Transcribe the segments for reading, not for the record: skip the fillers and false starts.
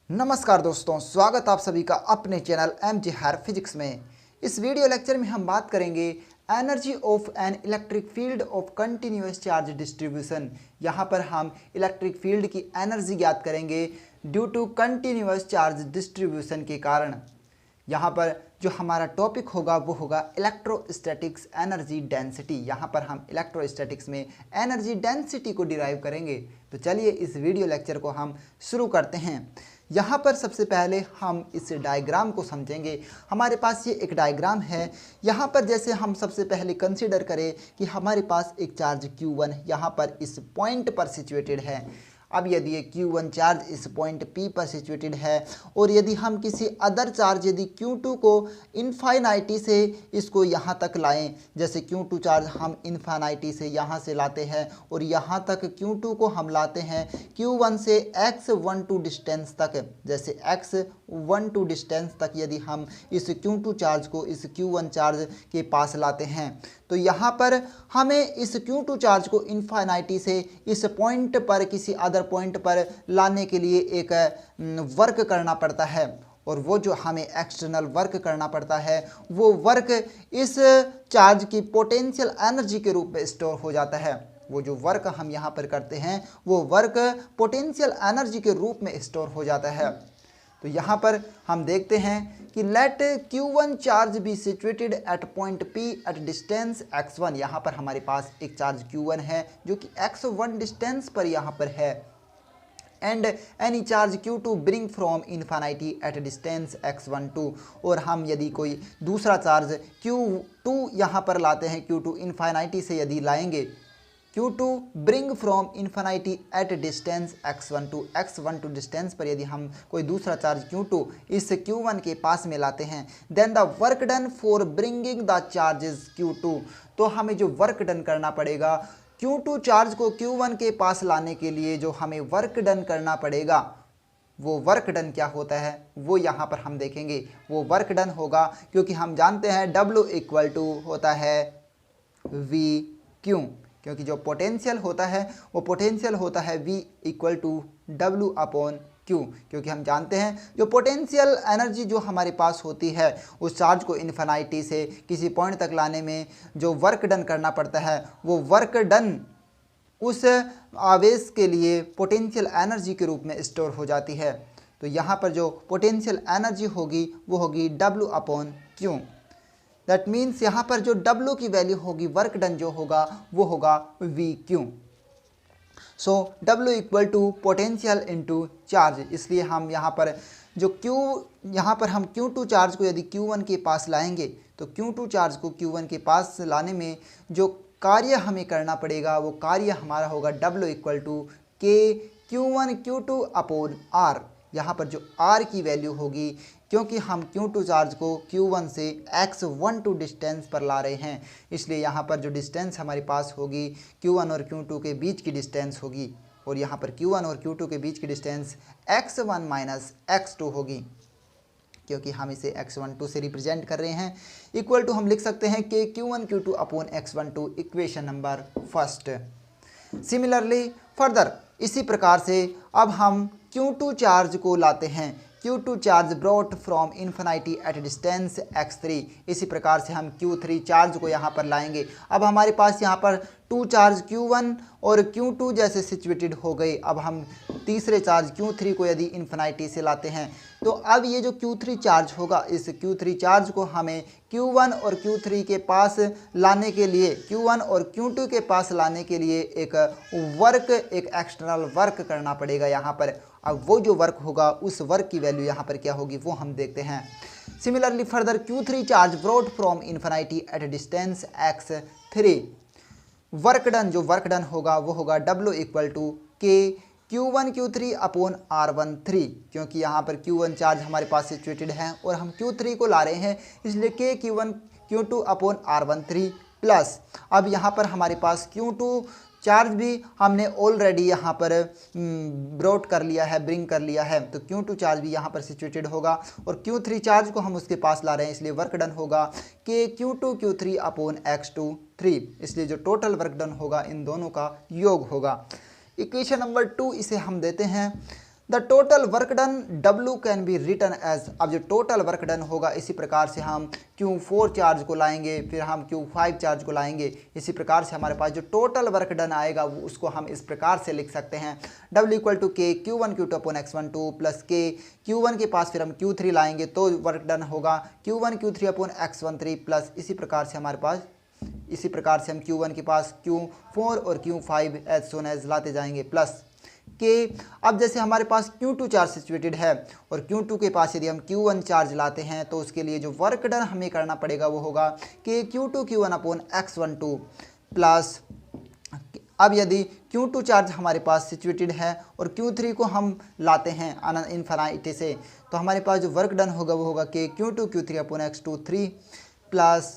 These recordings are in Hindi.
नमस्कार दोस्तों, स्वागत आप सभी का अपने channel M G higher physics में। इस वीडियो लेक्चर में हम बात करेंगे energy of an electric field of continuous charge distribution. यहाँ पर हम इलेक्ट्रिक फील्ड की एनर्जी ज्ञात करेंगे due to continuous charge distribution के कारण। यहाँ पर जो हमारा टॉपिक होगा वो होगा इलेक्ट्रोस्टैटिक्स एनर्जी डेंसिटी। यहाँ पर हम इलेक्ट्रोस्टैटिक्स में एनर्जी डेंसिटी को डिराइव करेंगे। तो चलिए इस वीडियो लेक्चर को हम शुरू करते हैं। यहाँ पर सबसे पहले हम इस डायग्राम को समझेंगे। हमारे पास ये एक डायग्राम है। यहाँ पर जैसे हम सबसे पहले कंसीडर करें कि हमारे पास एक चार्ज Q1 यहाँ पर इस पॉइंट पर सिचुएटेड है। अब यदि ये Q1 चार्ज इस पॉइंट P पर सिचुएटेड है और यदि हम किसी अदर चार्ज यदि Q2 को इन्फाइनाइटी से इसको यहाँ तक लाएं, जैसे Q2 चार्ज हम इन्फाइनाइटी से यहाँ से लाते हैं और यहाँ तक Q2 को हम लाते हैं Q1 से x12 डिस्टेंस तक, जैसे x12 डिस्टेंस तक यदि हम इस Q2 चार्ज को इस Q1 चार्ज के पास लाते हैं तो यहाँ पर हमें इस Q2 चार्ज को इन्फाइनाइटी से इस पॉइंट पर किसी अदर पॉइंट पर लाने के लिए एक वर्क करना पड़ता है। और वो जो हमें एक्सटर्नल वर्क करना पड़ता है वो वर्क इस चार्ज की पोटेंशियल एनर्जी के रूप में स्टोर हो जाता है। वो जो वर्क हम यहाँ पर करते हैं वो वर्क पोटेंशियल एनर्जी के रूप में स्टोर हो जाता है। तो यहाँ पर हम देखते हैं कि let Q1 charge be situated at point P at distance x1। यहाँ पर हमारे पास एक चार्ज Q1 है जो कि x1 डिस्टेंस पर यहाँ पर है, and any charge Q2 bring from इन्फाइनाइटी at distance x12। और हम यदि कोई दूसरा चार्ज Q2 यहाँ पर लाते हैं, Q2 इन्फाइनाइटी से यदि लाएंगे, Q2 bring from इन्फाइनाइटी at distance x12 distance पर यदि हम कोई दूसरा चार्ज Q2 इस Q1 के पास में लाते हैं, then the work done for bringing the charges Q2। तो हमें जो वर्क डन करना पड़ेगा Q2 चार्ज को Q1 के पास लाने के लिए, जो हमें वर्क डन करना पड़ेगा वो वर्क डन क्या होता है वो यहाँ पर हम देखेंगे। वो वर्क डन होगा क्योंकि हम जानते हैं W इक्वल टू होता है VQ, क्योंकि जो पोटेंशियल होता है वो पोटेंशियल होता है V equal to W upon Q, क्योंकि हम जानते हैं जो पोटेंशियल एनर्जी जो हमारे पास होती है उस चार्ज को इन्फिनिटी से किसी पॉइंट तक लाने में जो वर्क डन करना पड़ता है वो वर्क डन उस आवेश के लिए पोटेंशियल एनर्जी के रूप में स्टोर हो जाती है। तो यहाँ पर जो पोटेंशियल एनर्जी होगी वो होगी W upon Q। That means यहाँ पर जो W की वैल्यू होगी, वर्क डन जो होगा वो होगा VQ। So W equal to potential into charge. इसलिए हम यहाँ पर जो यहाँ पर हम Q2 चार्ज को यदि Q1 के पास लाएंगे तो Q2 चार्ज को Q1 के पास लाने में जो कार्य हमें करना पड़ेगा वो कार्य हमारा होगा W equal to K Q1 Q2 upon R। यहाँ पर जो R की वैल्यू होगी, क्योंकि हम Q2 चार्ज को Q1 से x12 डिस्टेंस पर ला रहे हैं, इसलिए यहाँ पर जो डिस्टेंस हमारे पास होगी Q1 और Q2 के बीच की डिस्टेंस होगी, और यहाँ पर Q1 और Q2 के बीच की डिस्टेंस x1 माइनस x2 होगी, क्योंकि हम इसे x12 से रिप्रेजेंट कर रहे हैं। इक्वल टू हम लिख सकते हैं कि Q1 Q2 upon x12, equation number first. Similarly further इसी प्रकार से अब हम Q2 चार्ज को लाते हैं, Q2 charge brought from infinity at distance x3। इसी प्रकार से हम Q3 चार्ज को यहाँ पर लाएंगे। अब हमारे पास यहाँ पर 2 चार्ज Q1 और Q2 जैसे सिचुएटेड हो गए। अब हम तीसरे चार्ज Q3 को यदि इन्फिनिटी से लाते हैं तो अब ये जो Q3 चार्ज होगा, इस Q3 चार्ज को हमें Q1 और Q3 के पास लाने के लिए, Q1 और Q2 के पास लाने के लिए एक वर्क, एक एक्सटर्नल वर्क करना पड़ेगा यहाँ पर। अब वो जो वर्क होगा उस वर्क की वैल्यू यहाँ पर क्या होगी वो हम देखते हैं। Similarly further Q3 charge brought from infinity at distance x3। Work done जो वर्क डन होगा वो होगा W equal to K Q1 Q3 upon R13, क्योंकि यहाँ पर Q1 चार्ज हमारे पास सिचुएटेड है और हम Q3 को ला रहे हैं, इसलिए K Q1 Q2 upon R13 plus अब यहाँ पर हमारे पास Q2 चार्ज भी हमने ऑलरेडी यहाँ पर ब्रॉट कर लिया है, ब्रिंग कर लिया है, तो Q2 चार्ज भी यहाँ पर सिचुएटेड होगा और Q3 चार्ज को हम उसके पास ला रहे हैं, इसलिए वर्क डन होगा कि Q2 Q3 अपॉन x23, इसलिए जो टोटल वर्क डन होगा इन दोनों का योग होगा। इक्वेशन नंबर 2 इसे हम देते हैं the total work done W can be written as, अब जो टोटल वर्क डन होगा इसी प्रकार से हम Q4 चार्ज को लाएंगे, फिर हम Q5 चार्ज को लाएंगे, इसी प्रकार से हमारे पास जो टोटल वर्क डन आएगा वो उसको हम इस प्रकार से लिख सकते हैं W equal to K Q1 Q2 upon X12 plus K Q1 के पास फिर हम Q3 लाएंगे तो वर्क डन होगा Q1 Q3 upon X13 plus इसी प्रकार से हमारे पास, इसी प्रकार से हम Q1 के पास Q4 और Q5 एज सोन एज लाते जाएंगे प्लस के। अब जैसे हमारे पास Q2 चार्ज सिचुएटेड है और Q2 के पास यदि हम Q1 चार्ज लाते हैं तो उसके लिए जो वर्क डन हमें करना पड़ेगा वो होगा कि Q2 Q1 upon X12 plus, अब यदि Q2 चार्ज हमारे पास सिचुएटेड है और Q3 को हम लाते हैं इनफाइनाइट से तो हमारे पास जो वर्क डन होगा वो होगा कि Q2 Q3 upon X23 plus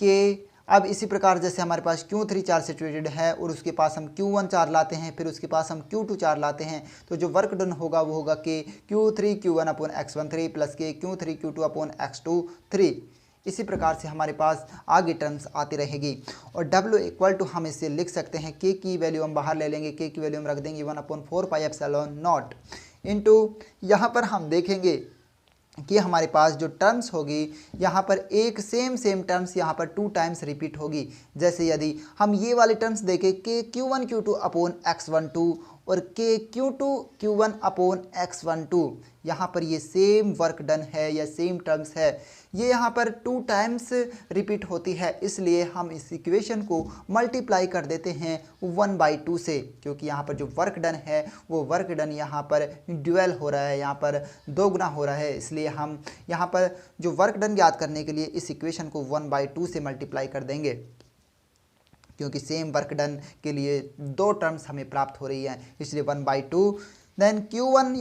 के। अब इसी प्रकार जैसे हमारे पास Q3 चार्ज सिचुएटेड है और उसके पास हम Q1 चार्ज लाते हैं, फिर उसके पास हम Q2 चार्ज लाते हैं तो जो वर्क डन होगा वो होगा कि Q3 Q1 upon X13 plus के Q3 Q2 अपॉन X23। इसी प्रकार से हमारे पास आगे टर्म्स आती रहेगी और W इक्वल टू हम इसे लिख सकते हैं K की वैल्यू हम बाहर ले लेंगे, K की वैल्यू हम रख देंगे 1/4πε0 इंटू, यहाँ पर हम देखेंगे कि हमारे पास जो टर्म्स होगी यहाँ पर एक सेम टर्म्स यहाँ पर 2 टाइम्स रिपीट होगी। जैसे यदि हम ये वाली टर्म्स देखें कि Q1 Q2 अपॉन X12 और के Q2 Q1 अपॉन X12, यहाँ पर ये सेम वर्क डन है या सेम टर्म्स है, ये यहाँ पर 2 टाइम्स रिपीट होती है, इसलिए हम इस इक्वेशन को मल्टीप्लाई कर देते हैं 1/2 से, क्योंकि यहाँ पर जो वर्क डन है वो वर्क डन यहाँ पर ड्यूअल हो रहा है, यहाँ पर दोगुना हो रहा है, इसलिए हम यहाँ पर जो वर्क डन ज्ञात करने के लिए इस इक्वेशन को 1/2 से मल्टीप्लाई कर देंगे, क्योंकि सेम वर्क डन के लिए 2 टर्म्स हमें प्राप्त हो रही है, इसलिए 1/2। देन Q1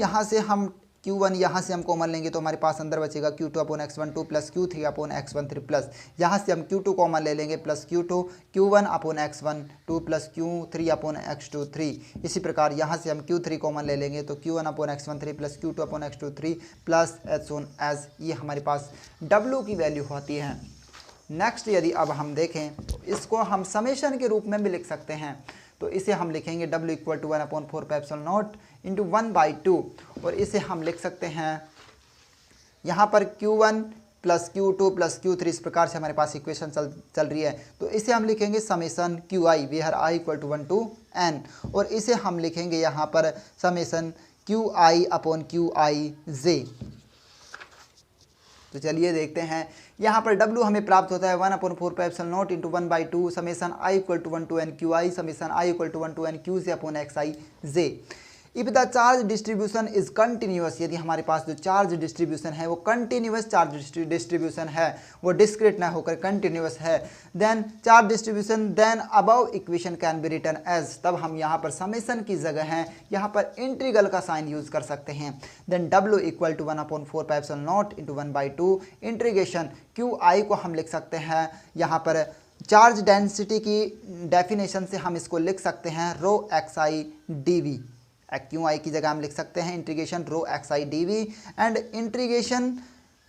यहाँ से हम कॉमन लेंगे तो हमारे पास अंदर बचेगा Q2 upon X12 plus Q3 upon X13 plus यहाँ से हम Q2 कॉमन ले लेंगे plus Q2 Q1 upon X12 plus Q3 upon X23। इसी प्रकार यहाँ से हम Q3 कॉमन ले लेंगे तो Q1 upon X13 plus Q2 upon X23 plus एज सोन एज, ये हमारे पास W की वैल्यू होती है। नेक्स्ट यदि अब हम देखें तो इसको हम समेशन के रूप में भी लिख सकते हैं, तो इसे हम लिखेंगे W इक्वल टू 1/4πε0 इंटू 1/2 और इसे हम लिख सकते हैं यहाँ पर Q1 plus Q2 plus Q3, इस प्रकार से हमारे पास इक्वेशन चल रही है, तो इसे हम लिखेंगे summation QI where I equal to 1 to N और इसे हम लिखेंगे यहाँ पर समेशन QI अपॉन QIJ। तो चलिए देखते हैं, यहाँ पर W हमें प्राप्त होता है 1/4πε0 into 1/2 summation I equal to 1 to N QI summation I equal to 1 to N QJ upon XIJ। If the charge distribution is continuous, यदि हमारे पास जो चार्ज डिस्ट्रीब्यूशन है वो कंटिन्यूअस चार्ज डिस्ट्रीब्यूशन है, वो डिस्क्रीट ना होकर कंटिन्यूअस है, then charge distribution then above equation can be written as, तब हम यहाँ पर समेशन की जगह है यहाँ पर इंटीग्रल का साइन यूज कर सकते हैं। Then W equal to 1/4πε0 into 1/2 integration QI को हम लिख सकते हैं यहाँ पर चार्ज डेंसिटी की डेफिनेशन से हम इसको लिख सकते हैं रो XI dV, QI की जगह हम लिख सकते हैं integration rho XI dV and integration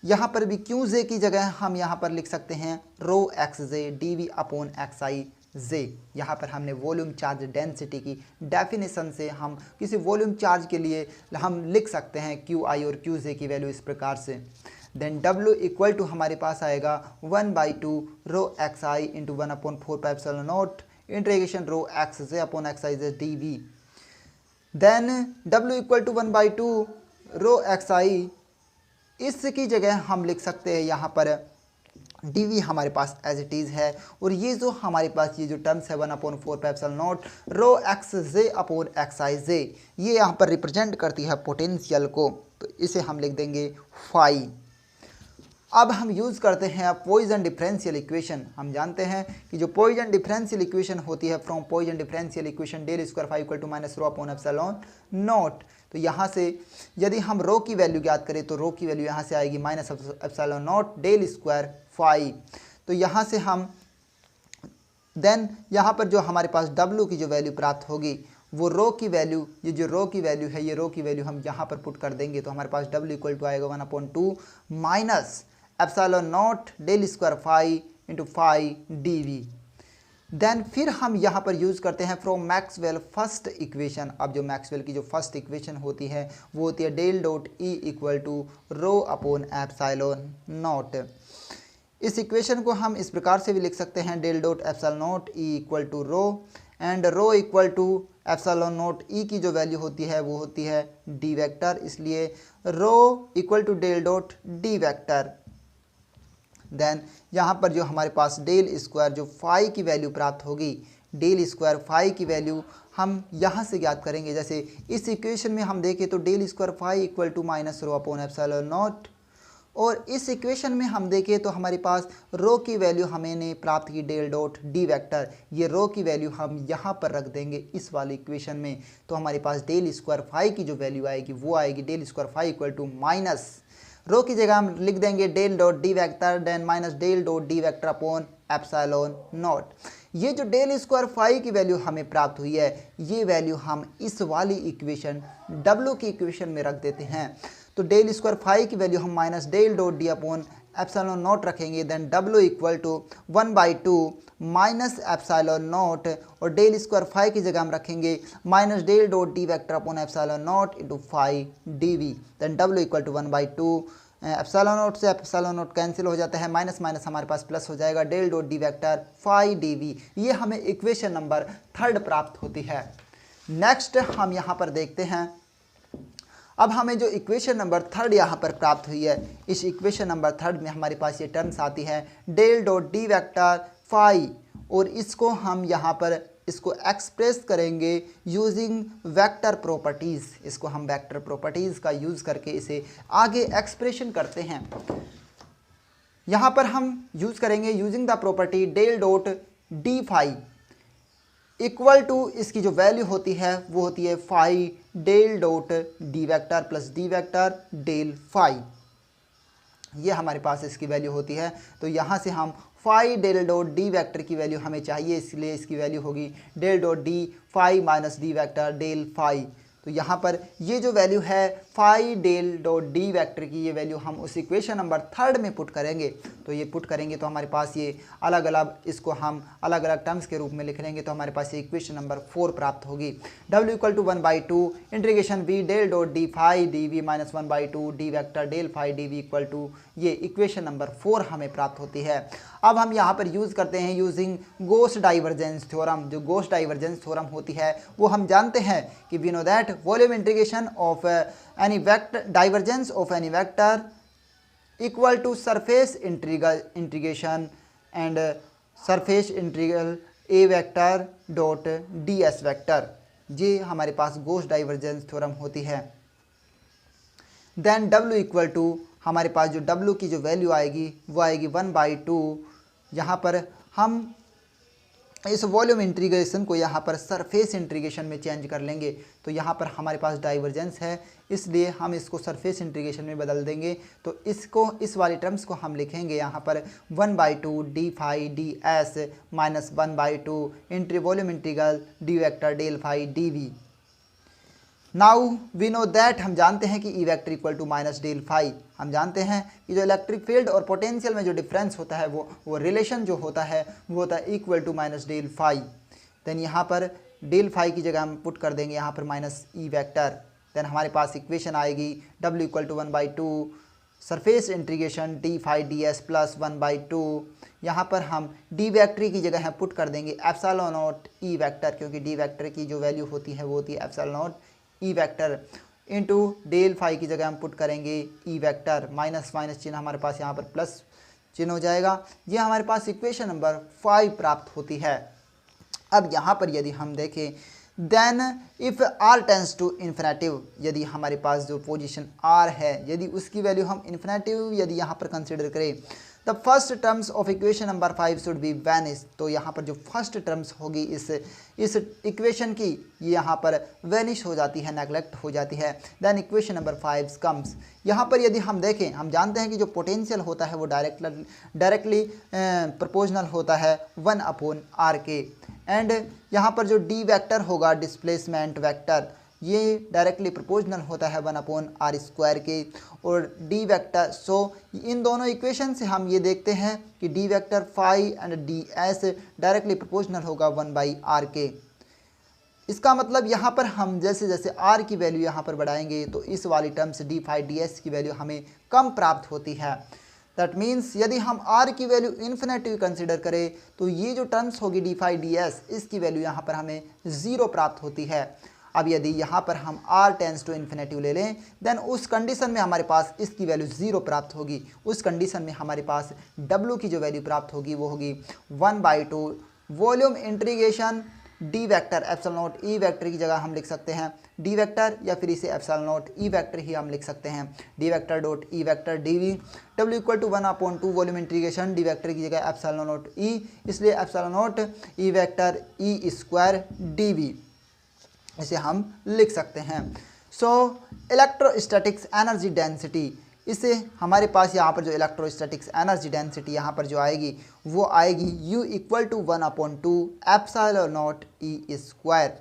यहाँ पर भी QJ की जगह हम यहाँ पर लिख सकते हैं रो XJ dV अपॉन XIJ। यहाँ पर हमने वॉल्यूम चार्ज डेंसिटी की डेफिनेशन से हम किसी वॉल्यूम चार्ज के लिए हम लिख सकते हैं QI और QJ की वैल्यू इस प्रकार से। देन W इक्वल टू हमारे पास आएगा 1/2 rho XI into 1/4πε0 integration rho XJ upon XIJ dV। Then W equal to 1/2 rho XI, इसकी जगह हम लिख सकते हैं यहाँ पर dV हमारे पास एज इट इज़ है और ये जो हमारे पास ये जो टर्म्स है 1/4πε0 रो XJ अपॉन XIJ, ये यहाँ पर रिप्रेजेंट करती है पोटेंशियल को, तो इसे हम लिख देंगे फाई। अब हम यूज़ करते हैं पॉइजन डिफरेंशियल इक्वेशन। हम जानते हैं कि जो पॉइजन डिफरेंशियल इक्वेशन होती है from Poisson differential equation del square phi equal to minus rho upon epsilon naught, तो यहाँ से यदि हम रो की वैल्यू ज्ञात करें तो रो की वैल्यू यहाँ से आएगी minus epsilon naught del square phi. तो यहाँ से हम देन यहाँ पर जो हमारे पास W की जो वैल्यू प्राप्त होगी वो रो की वैल्यू, ये जो रो की वैल्यू है ये रो की वैल्यू हम यहाँ पर पुट कर देंगे, तो हमारे पास W इक्वल टू आएगा 1/2 minus epsilon naught del square phi into phi dV। Then फिर हम यहाँ पर यूज़ करते हैं फ्रॉम मैक्सवेल फर्स्ट इक्वेशन। अब जो मैक्सवेल की जो फर्स्ट इक्वेशन होती है वो होती है del dot E equal to rho upon epsilon naught. इस इक्वेशन को हम इस प्रकार से भी लिख सकते हैं del dot epsilon naught E equal to rho, and rho equal to epsilon naught E की जो वैल्यू होती है वो होती है डी वेक्टर, इसलिए rho equal to del dot D vector. Then यहाँ पर जो हमारे पास डेल स्क्वायर जो फाई की वैल्यू प्राप्त होगी, डेल स्क्वायर फाई की वैल्यू हम यहाँ से ज्ञात करेंगे। जैसे इस इक्वेशन में हम देखें तो del square phi equal to minus rho upon epsilon naught, और इस इक्वेशन में हम देखें तो हमारे पास रो की वैल्यू हमने प्राप्त की डेल डॉट डी वेक्टर, ये रो की वैल्यू हम यहाँ पर रख देंगे इस वाली इक्वेशन में। तो हमारे पास डेल स्क्वायर फाई की जो वैल्यू आएगी वो आएगी del square phi equal to minus rho की जगह हम लिख देंगे del dot D vector then minus del dot D vector upon epsilon naught. ये जो डेल स्क्वायर फाई की वैल्यू हमें प्राप्त हुई है ये वैल्यू हम इस वाली इक्वेशन डब्ल्यू की इक्वेशन में रख देते हैं। तो डेल स्क्वायर फाई की वैल्यू हम minus del dot D upon epsilon naught रखेंगे, then W equal to 1/2 minus epsilon naught, और डेल स्क्वायर फाई की जगह हम रखेंगे minus del dot D vector upon epsilon naught into phi D V, then W equal to 1/2 epsilon naught से एप्सिलॉन नॉट कैंसिल हो जाता है, माइनस माइनस हमारे पास प्लस हो जाएगा, del dot D vector phi D V. ये हमें इक्वेशन नंबर 3 प्राप्त होती है। नेक्स्ट हम यहाँ पर देखते हैं, अब हमें जो इक्वेशन नंबर 3 यहाँ पर प्राप्त हुई है, इस इक्वेशन नंबर 3 में हमारे पास ये टर्म्स आती है del dot D vector phi, और इसको हम यहाँ पर इसको एक्सप्रेस करेंगे यूजिंग वेक्टर प्रॉपर्टीज़। इसको हम वेक्टर प्रॉपर्टीज़ का यूज़ करके इसे आगे एक्सप्रेशन करते हैं। यहाँ पर हम यूज़ करेंगे using the property del dot D phi equal to, इसकी जो वैल्यू होती है वो होती है phi del dot D vector plus D vector del phi, ये हमारे पास इसकी वैल्यू होती है। तो यहाँ से हम phi del dot D vector की वैल्यू हमें चाहिए, इसलिए इसकी वैल्यू होगी del dot D phi minus D vector del phi. तो यहाँ पर ये जो वैल्यू है phi del dot D vector की, ये वैल्यू हम उस इक्वेशन नंबर 3 में पुट करेंगे। तो ये पुट करेंगे तो हमारे पास ये अलग अलग, इसको हम अलग अलग टर्म्स के रूप में लिख लेंगे, तो हमारे पास ये इक्वेशन नंबर 4 प्राप्त होगी। W equal to 1/2 integration V del dot D phi D V minus 1/2 D vector del phi D V equal to, ये इक्वेशन नंबर 4 हमें प्राप्त होती है। अब हम यहाँ पर यूज़ करते हैं यूजिंग गोस डाइवर्जेंस थ्योरम। जो गोस डाइवर्जेंस थ्योरम होती है वो हम जानते हैं कि we know that volume integration of any vector, divergence of any vector equal to surface integration and surface integral A vector dot D S vector. ये हमारे पास गोस डाइवर्जेंस थ्योरम होती है। देन डब्ल्यू इक्वल टू, हमारे पास जो डब्ल्यू की जो वैल्यू आएगी वो आएगी 1/2। यहाँ पर हम इस वॉल्यूम इंटीग्रेशन को यहाँ पर सरफेस इंटीग्रेशन में चेंज कर लेंगे। तो यहाँ पर हमारे पास डाइवर्जेंस है, इसलिए हम इसको सरफेस इंटीग्रेशन में बदल देंगे। तो इसको, इस वाली टर्म्स को हम लिखेंगे यहाँ पर 1/2 D phi D S minus 1/2 entry volume integral D vector del phi D V. Now we know that, हम जानते हैं कि E vector equal to minus del phi. हम जानते हैं कि जो इलेक्ट्रिक फील्ड और पोटेंशियल में जो डिफरेंस होता है वो रिलेशन जो होता है वो होता है equal to minus del phi. Then यहाँ पर डेल फाई की जगह हम पुट कर देंगे यहाँ पर माइनस ई वेक्टर। देन हमारे पास इक्वेशन आएगी W equal to 1/2 surface integration D phi D S plus 1/2। यहाँ पर हम डी वेक्टर की जगह हम पुट कर देंगे एप्सिलॉन नॉट ई वेक्टर, क्योंकि डी वेक्टर की जो वैल्यू होती है वो होती है epsilon naught E vector into del phi की जगह हम पुट करेंगे ई वेक्टर, माइनस माइनस चिन्ह हमारे पास यहाँ पर प्लस चिन्ह हो जाएगा। ये हमारे पास इक्वेशन नंबर 5 प्राप्त होती है। अब यहाँ पर यदि हम देखें then if R tends to infinitive, यदि हमारे पास जो पोजीशन आर है यदि उसकी वैल्यू हम इन्फिनेटिव यदि यहाँ पर कंसिडर करें, the first terms of equation number 5 should be vanish. तो यहाँ पर जो फर्स्ट टर्म्स होगी इस इक्वेशन की, ये यहाँ पर वैनिश हो जाती है, नेगलेक्ट हो जाती है। Then equation number 5 comes. यहाँ पर यदि हम देखें, हम जानते हैं कि जो पोटेंशियल होता है वो डायरेक्टली प्रोपोर्शनल होता है 1/r के, एंड यहाँ पर जो डी वेक्टर होगा डिस्प्लेसमेंट वेक्टर, ये डायरेक्टली प्रोपोर्शनल होता है 1/r² के। और डी वेक्टर, सो इन दोनों इक्वेशन से हम ये देखते हैं कि D vector phi and D S directly proportional होगा 1/r के। इसका मतलब यहाँ पर हम जैसे जैसे r की वैल्यू यहाँ पर बढ़ाएंगे तो इस वाली terms D phi D S की वैल्यू हमें कम प्राप्त होती है। दैट मीन्स यदि हम r की वैल्यू इन्फिनेटिव कंसिडर करें तो ये जो टर्म्स होगी डी फाई डी एस, इसकी वैल्यू यहाँ पर हमें 0 प्राप्त होती है। अब यदि यहाँ पर हम r टेंस टू इन्फिनेटिव ले लें देन उस कंडीशन में हमारे पास इसकी वैल्यू 0 प्राप्त होगी। उस कंडीशन में हमारे पास w की जो वैल्यू प्राप्त होगी वो होगी 1/2 volume integration D vector epsilon naught E vector की जगह हम लिख सकते हैं डी वेक्टर, या फिर इसे एप्सिलॉन नॉट ई वेक्टर ही हम लिख सकते हैं। D vector dot E vector D V W equal to 1/2 volume integration D vector की जगह एप्सिलॉन नॉट ई, इसलिए epsilon naught E vector E square D V इसे हम लिख सकते हैं। सो इलेक्ट्रोस्टैटिक्स एनर्जी डेंसिटी, इसे हमारे पास यहाँ पर जो इलेक्ट्रोस्टैटिक्स एनर्जी डेंसिटी यहाँ पर जो आएगी वो आएगी U equal to 1/2 epsilon naught E square.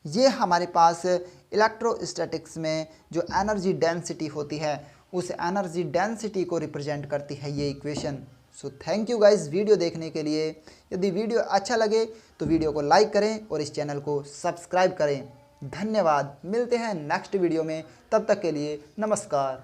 ये हमारे पास इलेक्ट्रोस्टैटिक्स में जो एनर्जी डेंसिटी होती है उस एनर्जी डेंसिटी को रिप्रेजेंट करती है ये equation. So thank you guys video देखने के लिए। यदि वीडियो अच्छा लगे तो वीडियो को लाइक करें और इस चैनल को सब्सक्राइब करें। धन्यवाद, मिलते हैं नेक्स्ट वीडियो में, तब तक के लिए नमस्कार।